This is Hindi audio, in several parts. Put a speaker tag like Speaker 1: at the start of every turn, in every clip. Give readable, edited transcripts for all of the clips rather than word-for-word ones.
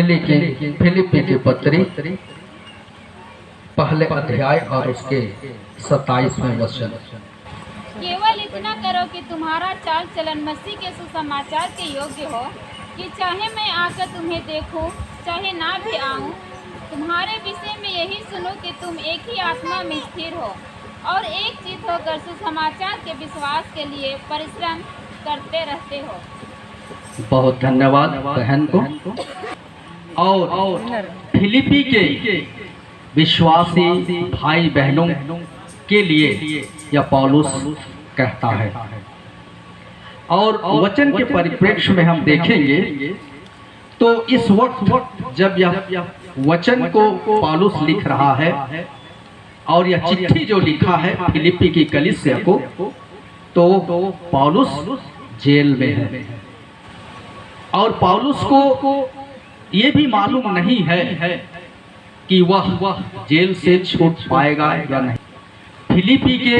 Speaker 1: फिलिप्पी की पत्री पहले अध्याय और उसके 27वें वचन।
Speaker 2: केवल इतना करो कि तुम्हारा चाल चलन मसीह के सुसमाचार के योग्य हो, कि चाहे मैं आकर तुम्हें देखूं, चाहे ना भी आऊं, तुम्हारे विषय में यही सुनो कि तुम एक ही आत्मा में स्थिर हो और एक चित्त होकर सुसमाचार के विश्वास के लिए परिश्रम करते रहते हो।
Speaker 1: बहुत धन्यवाद बहन को। और फिलिप्पी के विश्वासी भाई बहनों के लिए यह पौलुस कहता है। और वचन के परिप्रेक्ष्य में हम देखेंगे तो इस वक्त जब यह वचन को पौलुस लिख रहा है और यह चिट्ठी जो लिखा है फिलिप्पी की कलीसिया को, तो पौलुस जेल में है और पौलुस को ये भी मालूम नहीं है कि वह जेल से छूट पाएगा या नहीं। फिलिप्पी के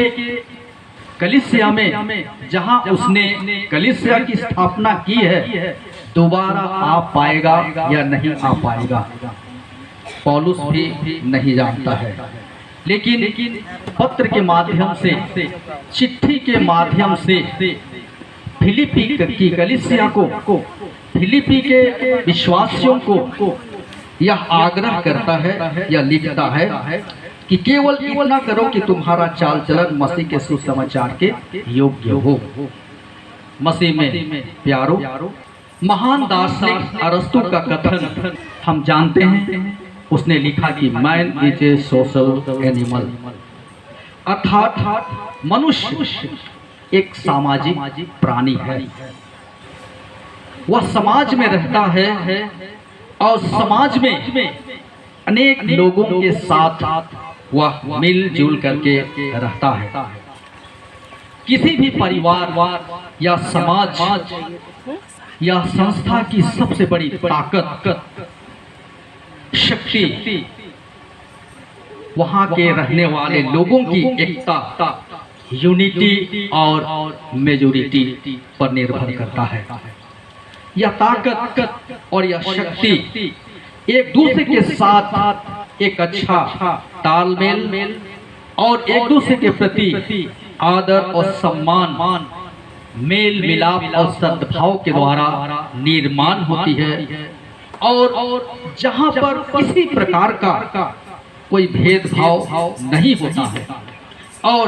Speaker 1: कलीसिया में जहां उसने कलीसिया की स्थापना की है, दोबारा आ पाएगा या नहीं आ पाएगा पौलुस भी नहीं जानता है। लेकिन पत्र के माध्यम से, चिट्ठी के माध्यम से फिलिप्पी की कलीसिया को, फिलिप्पी के विश्वासियों को यह आग्रह करता है या लिखता है कि केवल इतना करो कि तुम्हारा चाल चलन मसीह के सुसमाचार के योग्य हो। मसीह में प्यारो, महान दार्शनिक अरस्तु का कथन हम जानते हैं। उसने लिखा कि man is a social animal, अर्थात मनुष्य एक सामाजिक प्राणी है। वह समाज में रहता है और समाज में अनेक लोगों के साथ वह मिलजुल करके रहता है। किसी भी परिवार या समाज या संस्था की सबसे बड़ी ताकत, शक्ति वहां के रहने वाले लोगों की एकता, यूनिटी और मेजोरिटी पर निर्भर करता है। यह ताकत और यह शक्ति एक दूसरे के साथ एक अच्छा तालमेल और एक दूसरे के प्रति आदर और सम्मान, मेल मिलाप और सद्भाव के द्वारा निर्माण होती है। और जहां पर किसी प्रकार का कोई भेदभाव नहीं होता है और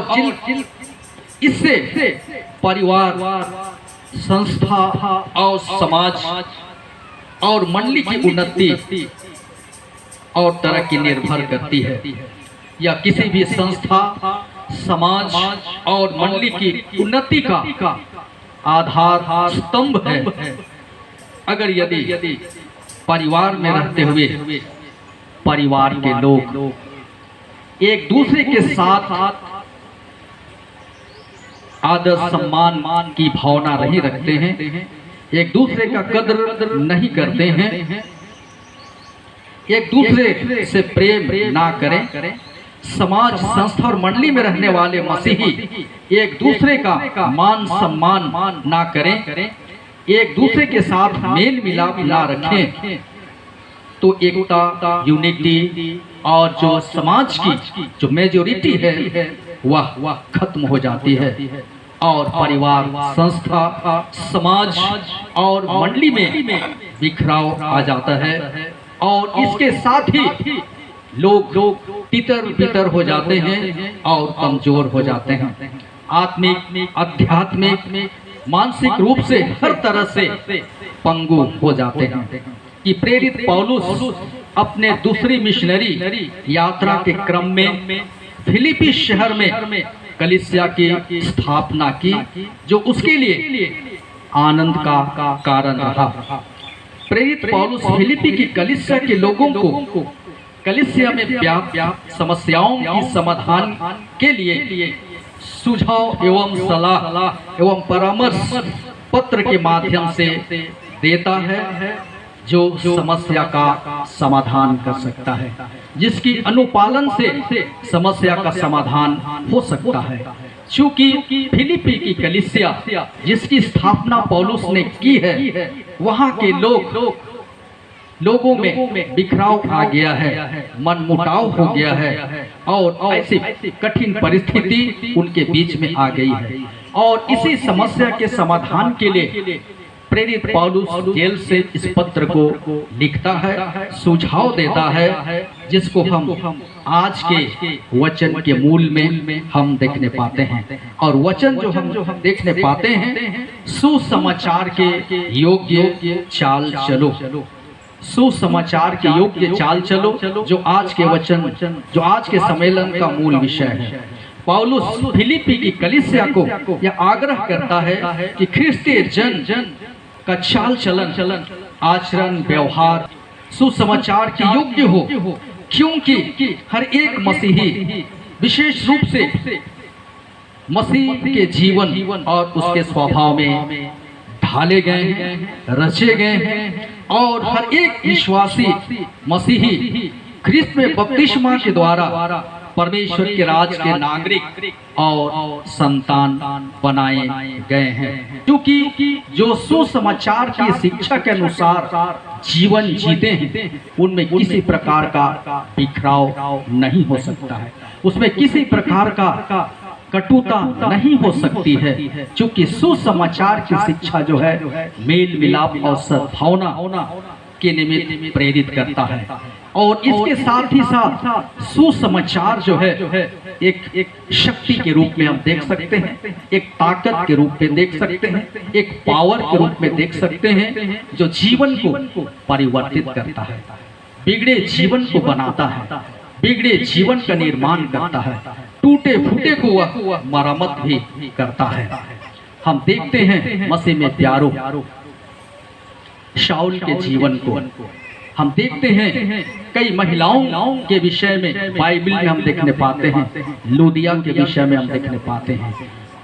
Speaker 1: इससे परिवार, संस्था और समाज और मंडली की उन्नति और तरक्की निर्भर करती है। या किसी भी संस्था, समाज और मंडली की उन्नति का आधार स्तंभ है। अगर यदि परिवार में रहते हुए परिवार के लोग एक दूसरे के साथ आदर सम्मान की भावना नहीं रखते हैं, एक दूसरे का कद्र नहीं करते हैं, एक दूसरे से प्रेम ना करें, समाज, संस्था और मंडली में रहने वाले मसीही एक दूसरे का मान सम्मान ना करें, एक दूसरे के साथ मेल मिलाप ना रखें, तो एकता, यूनिटी और जो समाज की जो मेजोरिटी है वह खत्म हो जाती है और परिवार, संस्था, समाज और मंडली में बिखराव आ जाता है। और इसके साथ ही लोग तितर बितर हो जाते हैं और कमजोर हो जाते हैं, आत्मिक, आध्यात्मिक, मानसिक रूप से हर तरह से पंगु हो जाते हैं। कि प्रेरित पौलुस अपने दूसरी मिशनरी यात्रा के क्रम में फिलिप्पी शहर में कलीसिया की स्थापना की, जो उसके लिए आनंद का कारण रहा। प्रेरित पौलुस फिलिप्पी की कलीसिया के लोगों को कलीसिया में व्याप्त समस्याओं की समाधान के लिए सुझाव एवं सलाह एवं परामर्श पत्र के माध्यम से देता है, जो समस्या का समाधान कर सकता है, जिसकी अनुपालन से समस्या का समाधान हो सकता है। चूंकि फिलिप्पी की कलीसिया जिसकी स्थापना पौलुस ने की है, वहां के लोग लोगों में बिखराव आ गया है, मनमुटाव हो गया है और ऐसी कठिन परिस्थिति उनके बीच में आ गई है। और इसी समस्या के समाधान के लिए प्रेरित पौलुस जेल से इस पत्र को लिखता है, सुझाव देता है, जिसको हम आज के वचन के मूल में हम देखने पाते हैं। और वचन जो हम देखने पाते हैं, सुसमाचार के योग्य चाल चलो, सुसमाचार के योग्य चाल चलो, जो आज के वचन, जो आज के सम्मेलन का मूल विषय है। पौलुस फिलिप्पी की कलीसिया को यह आग्रह करता है कि ख्रिस्तीय जन का चाल चलन, आचरण, व्यवहार सुसमाचार के योग्य हो, क्योंकि हर एक मसीही विशेष रूप से मसीह के जीवन और उसके स्वभाव में ढाले गए हैं, रचे गए हैं। और हर एक विश्वासी मसीही ख्रिस्त में बपतिस्मा के द्वारा परमेश्वर के राज के नागरिक और संतान बनाए गए हैं, क्योंकि जो सुसमाचार की शिक्षा के अनुसार जीवन जीते हैं, उनमें किसी प्रकार का बिखराव नहीं हो सकता है, उसमें किसी प्रकार का कटुता नहीं हो सकती है, क्योंकि सुसमाचार की शिक्षा जो है मेल मिलाप और सद्भावना के निमित्त प्रेरित करता है। और इसके साथ ही साथ सुसमाचार जो है एक शक्ति के रूप में हम देख सकते हैं, एक ताकत के रूप में देख सकते हैं, एक पावर के रूप में देख सकते हैं, जो जीवन को परिवर्तित करता है, बिगड़े जीवन को बनाता है, बिगड़े जीवन का निर्माण करता है, टूटे फूटे को वह मरम्मत भी करता है। हम देखते हैं मसीह में प्यारो शाऊल के जीवन को, हम देखते हैं कई महिलाओं के विषय में बाइबल में हम देखने पाते हैं, लूदिया के विषय में हम देखने पाते हैं,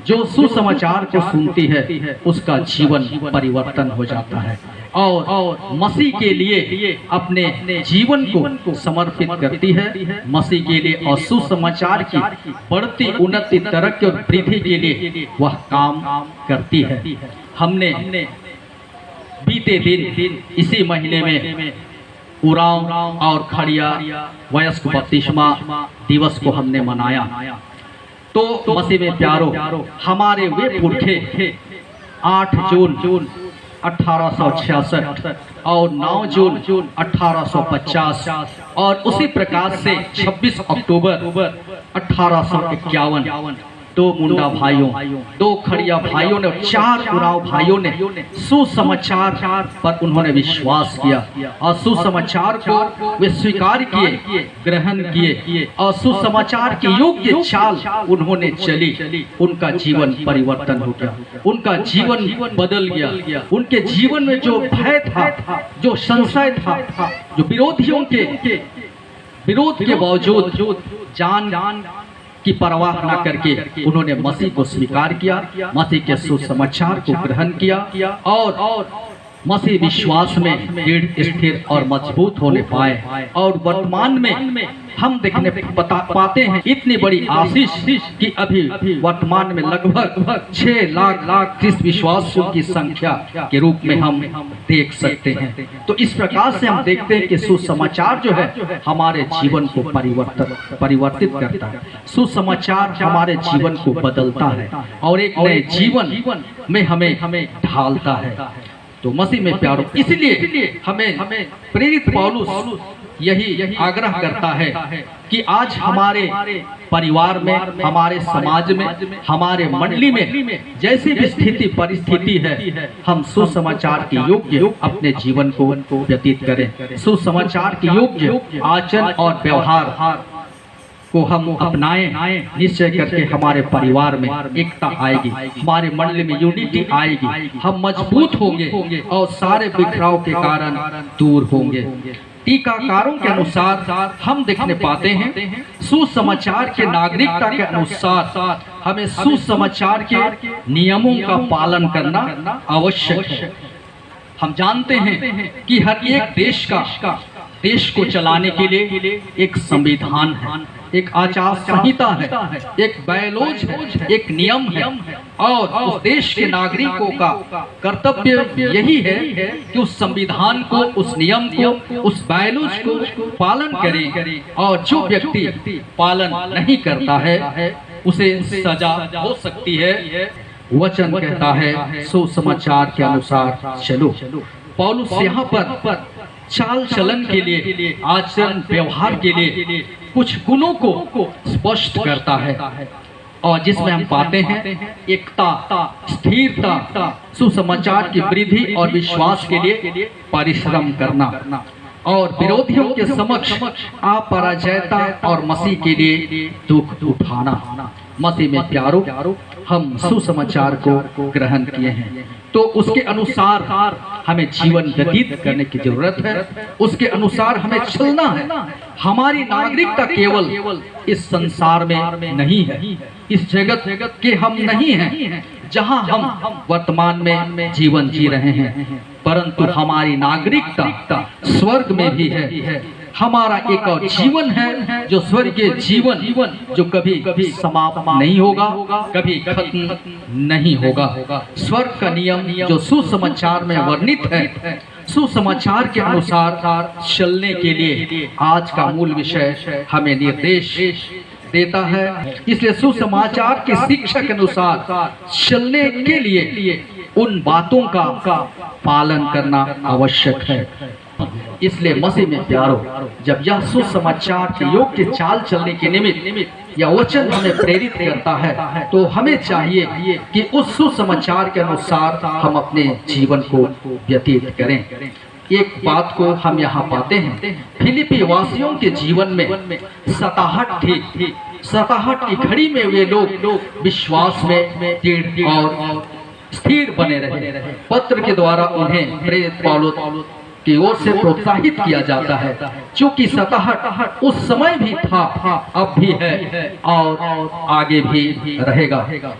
Speaker 1: जो सुसमाचार को सुनती है उसका जीवन परिवर्तन हो जाता है और मसीह के लिए अपने जीवन को समर्पित करती है, मसीह के लिए और सुसमाचार की बढ़ती उन्नति, तरक्की और वृद्धि के लिए वह काम करती है। हमने बीते दिन इसी महीने में उरांव और खड़िया वयस्क बपतिस्मा दिवस को हमने मनाया। तो मसीह में प्यारो, हमारे वे पुरखे 8 जून 1866 और 9 जून 1850 और उसी प्रकार से 26 अक्टूबर 1851 दो मुंडा भाइयों, 2 खड़िया भाइयों ने, 4 उराव भाइयों ने सुसमाचार पर उन्होंने विश्वास किया और सुसमाचार को वे स्वीकार किए, ग्रहण किए और सुसमाचार के योग्य चाल उन्होंने चली। उनका जीवन परिवर्तन हो गया, उनका जीवन बदल गया। उनके जीवन में जो भय था, जो संशय था, जो विरोधियों के विरोध के बावजूद जान की परवाह न करके उन्होंने मसीह को स्वीकार किया, मसीह के सुसमाचार को ग्रहण किया और मसीह विश्वास में दृढ़, स्थिर और मजबूत होने पाए। और वर्तमान में हम देखने पाते हैं इतनी बड़ी आशीष कि अभी वर्तमान में लगभग 6 लाख ख्रिस्त विश्वासियों की संख्या के रूप में हम देख सकते हैं। तो इस प्रकार से हम देखते हैं कि सुसमाचार जो है हमारे जीवन को परिवर्तित करता है, सुसमाचार हमारे जीवन को बदलता है और एक नए जीवन में हमें ढालता है। तो मसीह में प्यारो, इसलिए हमें प्रेरित पौलुस यही आग्रह करता है कि आज हमारे परिवार में, हमारे समाज में, हमारे मंडली में जैसी भी स्थिति परिस्थिति है, हम सुसमाचार के योग्य अपने जीवन को व्यतीत करें, सुसमाचार के योग्य आचरण और व्यवहार को हम अपनाएं। निश्चय करके हमारे परिवार में एकता आएगी, हमारे मंडली में यूनिटी आएगी, हम मजबूत होंगे और सारे बिखराव के कारण दूर होंगे। टीकाकारों के अनुसार हम देखने पाते हैं सुसमाचार के नागरिकता के अनुसार हमें सुसमाचार के नियमों का पालन करना आवश्यक है। हम जानते हैं कि हर एक देश को चलाने के लिए एक संविधान है, एक आचार संहिता है, एक बैलोज है, एक नियम है। और उस देश के नागरिकों का कर्तव्य यही है कि उस संविधान को, उस नियम को, उस बैलोज को पालन करें। और जो व्यक्ति पालन नहीं करता है उसे सजा हो सकती है। वचन कहता है सुसमाचार के अनुसार चलो। पौलुस यहाँ पर चाल चलन के लिए, आचरण व्यवहार के लिए कुछ गुणों को स्पष्ट करता है, और जिसमें हम पाते हैं एकता, स्थिरता, सुसमाचार की वृद्धि और विश्वास के लिए परिश्रम करना, और विरोधियों के समक्ष अपराजयता और मसीह के लिए दुख उठाना। मसीह में प्यारो, हम सुसमाचार को ग्रहण किए हैं तो उसके अनुसार हमें जीवन व्यतीत करने की जरूरत है, उसके अनुसार हमें चलना है। हमारी नागरिकता केवल इस संसार में नहीं है, इस जगत के हम नहीं हैं जहां हम वर्तमान में जीवन जी रहे हैं, परंतु हमारी नागरिकता स्वर्ग में भी है। हमारा एक और जीवन है जो स्वर्गीय जीवन, जो कभी समाप्त नहीं होगा, कभी खत्म नहीं होगा। स्वर्ग का नियम जो सुसमाचार में वर्णित है, सुसमाचार के अनुसार चलने के लिए आज का मूल विषय हमें निर्देश देता है। इसलिए सुसमाचार की शिक्षा के अनुसार चलने के लिए उन बातों का पालन करना आवश्यक है। इसलिए मसीह में प्यारो, जब यह सुसमाचार के योग्य चाल चलने के निमित्त यह वचन हमें प्रेरित करता है, तो हमें चाहिए कि उस सुसमाचार के अनुसार हम अपने जीवन को व्यतीत करें। एक बात को हम यहाँ पाते हैं, फिलिपी वासियों के जीवन में सताहट थी। सताहट की घड़ी में वे लोग विश्वास में दृढ़ और स्थिर बने रहे। पत्र के द्वारा उन्हें प्रेरित पौलुस की ओर से प्रोत्साहित किया जाता है, क्योंकि सताहट उस समय भी था, अब भी है और आगे भी रहेगा।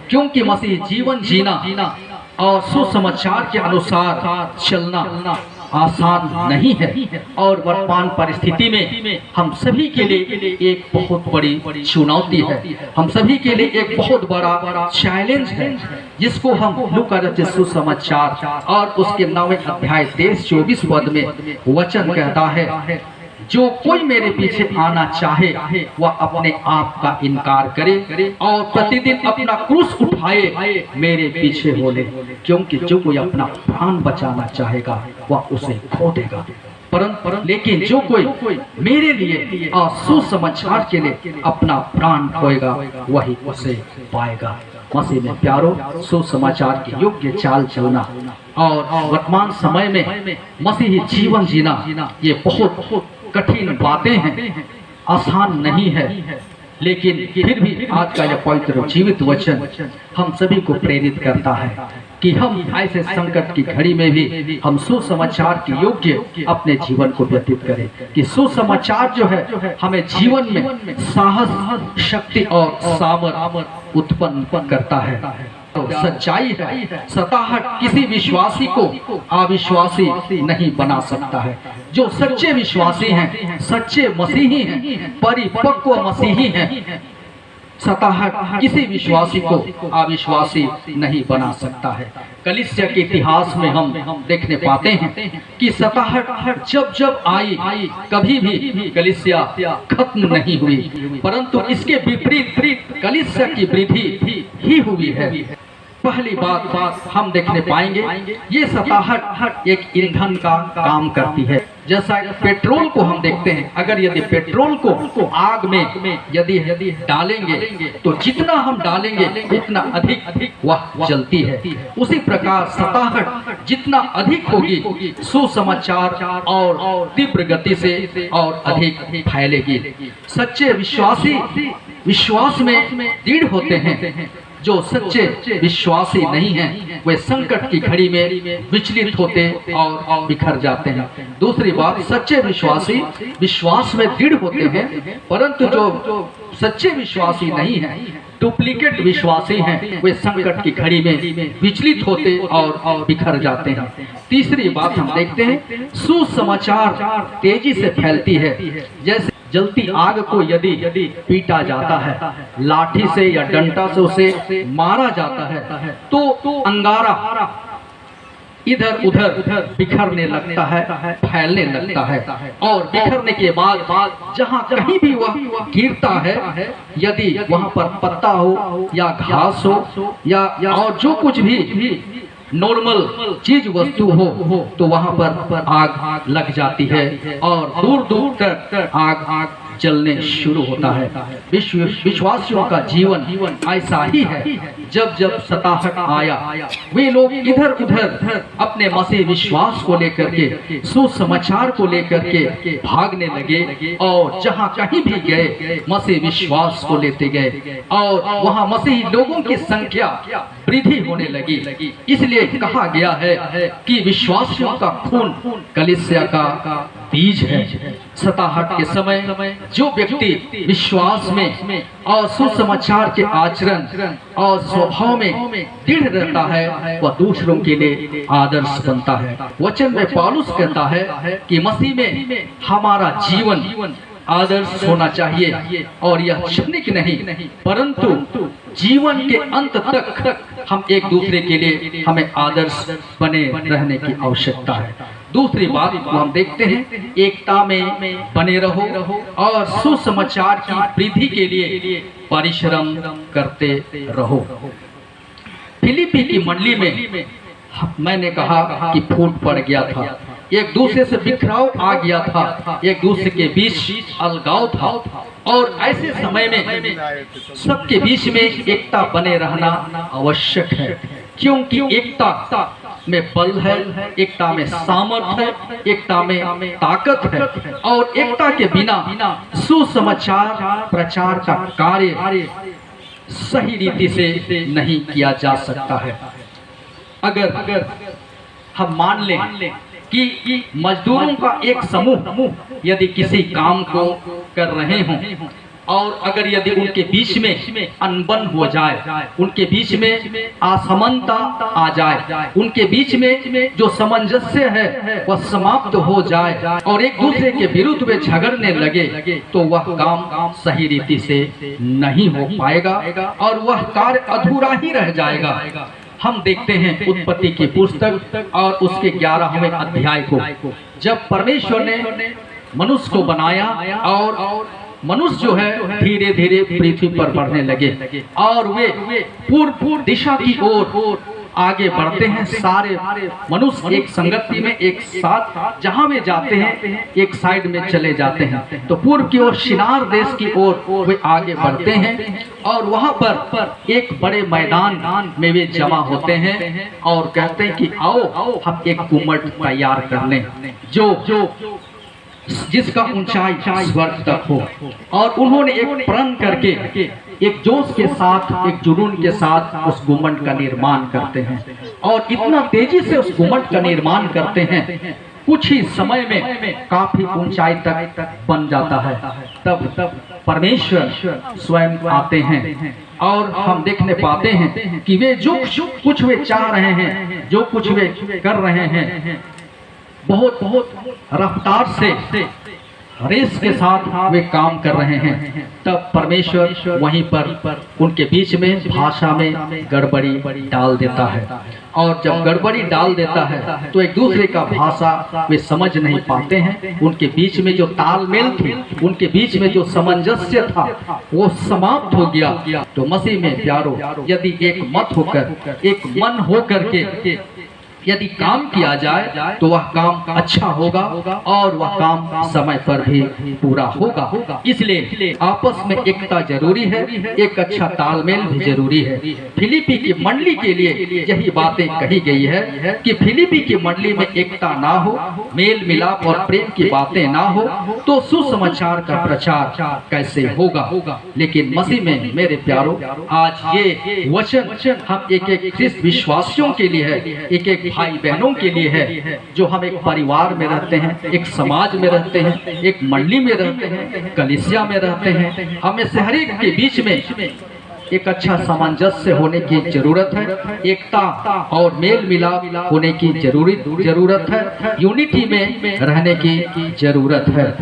Speaker 1: क्योंकि मसीह जीवन जीना और सुसमाचार के अनुसार चलना आसान नहीं है, और वर्तमान परिस्थिति में हम सभी के लिए एक बहुत बड़ी चुनौती है, हम सभी के लिए एक बहुत बड़ा चैलेंज है, जिसको हम लूका रचित सुसमाचार और उसके 9वें अध्याय 23-24 पद में वचन कहता है, जो कोई मेरे पीछे आना चाहे वह अपने आप का इनकार करे और प्रतिदिन अपना क्रूस उठाए मेरे पीछे हो ले, क्योंकि जो कोई अपना प्राण बचाना चाहेगा वह उसे खो देगा, परंतु लेकिन जो कोई मेरे लिए और सुसमाचार के लिए अपना प्राण खोएगा वही उसे पाएगा। मसीह में प्यारो, सुसमाचार के योग्य चाल चलना और वर्तमान समय में मसीही जीवन जीना ये बहुत कठिन बातें हैं, आसान नहीं है, लेकिन फिर भी आज का यह पवित्र जीवित वचन हम सभी को प्रेरित करता है कि हम ऐसे संकट की घड़ी में भी हम सुसमाचार के योग्य अपने जीवन को व्यतीत करें, कि सुसमाचार जो है हमें जीवन में साहस, शक्ति और सामर्थ्य उत्पन्न करता है। तो सच्चाई है, सताहट किसी विश्वासी को अविश्वासी नहीं बना सकता है। जो सच्चे विश्वासी हैं, सच्चे मसीही हैं, परिपक्व मसीही हैं, सताहट किसी विश्वासी को अविश्वासी नहीं बना सकता है। कलीसिया के इतिहास में हम देखने पाते हैं कि सताहट जब आई कभी भी कलीसिया खत्म नहीं हुई, परंतु इसके विपरीत कलीसिया की वृद्धि ही हुई है। पहली बात हम देखने पाएंगे, ये सताहट एक ईंधन का काम करती है। जैसा पेट्रोल को हम देखते हैं, अगर यदि पेट्रोल को आग में यदि डालेंगे तो जितना हम डालेंगे उतना अधिक वह जलती है। उसी प्रकार सताहट जितना अधिक होगी सुसमाचार और तीव्र गति से और अधिक फैलेगी। सच्चे विश्वासी विश्वास में दृढ़ होते हैं, जो सच्चे विश्वासी नहीं हैं वे संकट की घड़ी में विचलित होते और बिखर जाते हैं। दूसरी बात, सच्चे विश्वासी विश्वास में दृढ़ होते हैं, परंतु जो सच्चे विश्वासी नहीं हैं, डुप्लीकेट विश्वासी हैं, वे संकट की घड़ी में विचलित होते और बिखर जाते हैं। तीसरी बात हम देखते हैं, सुसमाचार तेजी से फैलती है। जलती आग को यदि पीटा जाता है, लाठी से या डंडा से उसे मारा जाता है, तो अंगारा इधर उधर बिखरने लगता है, फैलने लगता है। और बिखरने के बाद जहाँ कहीं भी वह गिरता है, यदि वहाँ पर पत्ता हो या घास हो या और जो कुछ भी नॉर्मल चीज वस्तु हो, तो वहाँ पर आग लग जाती है और दूर दूर तक आग जलने शुरू होता है। विश्वासियों का जीवन ऐसा ही है। जब जब सताहट आया, वे लोग इधर उधर अपने मसीह विश्वास को लेकर के, सुसमाचार को लेकर के भागने लगे और जहां कहीं भी गए मसीह विश्वास को लेते गए और वहां मसीही लोगों की संख्या वृद्धि होने लगी। इसलिए कहा गया है कि विश्वासियों का खून कलीसिया का बीज है। सताहट के समय जो व्यक्ति विश्वास में और सुसमाचार के आचरण और स्वभाव में दृढ़ रहता है, वह दूसरों के लिए आदर्श बनता है। वचन में पौलुस कहता है कि मसीह में हमारा जीवन आदर्श होना चाहिए और यह क्षणिक नहीं, परंतु जीवन के अंत तक हम एक दूसरे के लिए हमें आदर्श बने रहने की आवश्यकता है। दूसरी बात को हम देखते हैं, एकता में बने रहो और सुसमाचार की वृद्धि के लिए परिश्रम करते रहो। फिलिपी की मंडली में मैंने कहा कि फूट पड़ गया था, एक दूसरे से बिखराव आ गया था, एक दूसरे के बीच अलगाव था और ऐसे समय में सबके बीच में एकता बने रहना आवश्यक है, क्योंकि एकता में बल है, एकता में सामर्थ्य है, एकता में ताकत है और एकता के बिना सुसमाचार प्रचार का कार्य सही रीति से नहीं किया जा सकता है। अगर हम मान लें कि मजदूरों का एक समूह यदि किसी काम को कर रहे हों और अगर यदि उनके बीच में अनबन हो जाए, उनके बीच में असमानता आ जाए, उनके बीच में जो सामंजस्य है वह समाप्त हो जाए और एक दूसरे के विरुद्ध में झगड़ने लगे, तो वह काम सही रीति से नहीं हो पाएगा और वह कार्य अधूरा ही रह जाएगा। हम देखते हैं उत्पत्ति की पुस्तक और उसके 11वें अध्याय को, जब परमेश्वर ने मनुष्य को बनाया और मनुष्य जो है धीरे धीरे पृथ्वी पर बढ़ने लगे और वे पूर्व दिशा की ओर आगे बढ़ते हैं। सारे मनुष्य एक संगति में एक साथ जहां वे जाते हैं एक साइड में चले जाते हैं, तो पूर्व की ओर शिनार देश की ओर वे आगे बढ़ते हैं और वहां पर एक बड़े मैदान में वे जमा होते हैं और कहते हैं कि आओ हम एक गुम्मट तैयार कर लें जो जिसका ऊंचाई स्वर्ग तक हो। और उन्होंने एक प्रण करके एक जोश के साथ, एक जुनून के साथ उस गुम्मट का निर्माण करते हैं और इतना तेजी से उस गुम्मट का निर्माण करते हैं, कुछ ही समय में काफी ऊंचाई तक बन जाता है। तब परमेश्वर स्वयं आते हैं और हम देखने पाते हैं कि वे जो कुछ वे चाह रहे हैं, जो कुछ वे कर रहे हैं, बहुत रफ्तार से रेस के साथ वे काम कर रहे हैं। तब परमेश्वर वहीं पर उनके बीच में भाषा में गड़बड़ी डाल देता है और जब गड़बड़ी डाल देता है तो एक दूसरे का भाषा वे समझ नहीं पाते हैं। उनके बीच में जो तालमेल थी, उनके बीच में जो सामंजस्य था वो समाप्त हो गया। तो मसीह में प्यारो, यदि एक मत होकर, एक मन होकर के यदि काम किया जाए तो वह काम अच्छा होगा और वह काम समय पर भी पूरा होगा। इसलिए आपस में एकता जरूरी है, एक अच्छा तालमेल भी जरूरी है। फिलिपी की मंडली के लिए यही बातें कही गई है कि फिलिपी की मंडली में एकता ना हो, मेल मिलाप और प्रेम की बातें ना हो तो सुसमाचार का प्रचार कैसे होगा। लेकिन मसीह में मेरे प्यारो, आज ये वचन हम एक ख्रिस्त विश्वासियों के लिए है, एक भाई बहनों के लिए है, जो हम एक परिवार में रहते हैं, एक समाज में रहते हैं, एक मंडली में रहते हैं, कलीसिया में रहते हैं। हमें से हर एक के बीच में एक अच्छा सामंजस्य होने की जरूरत है, एकता और मेल मिलाप होने की जरूरत है, यूनिटी में रहने की जरूरत है।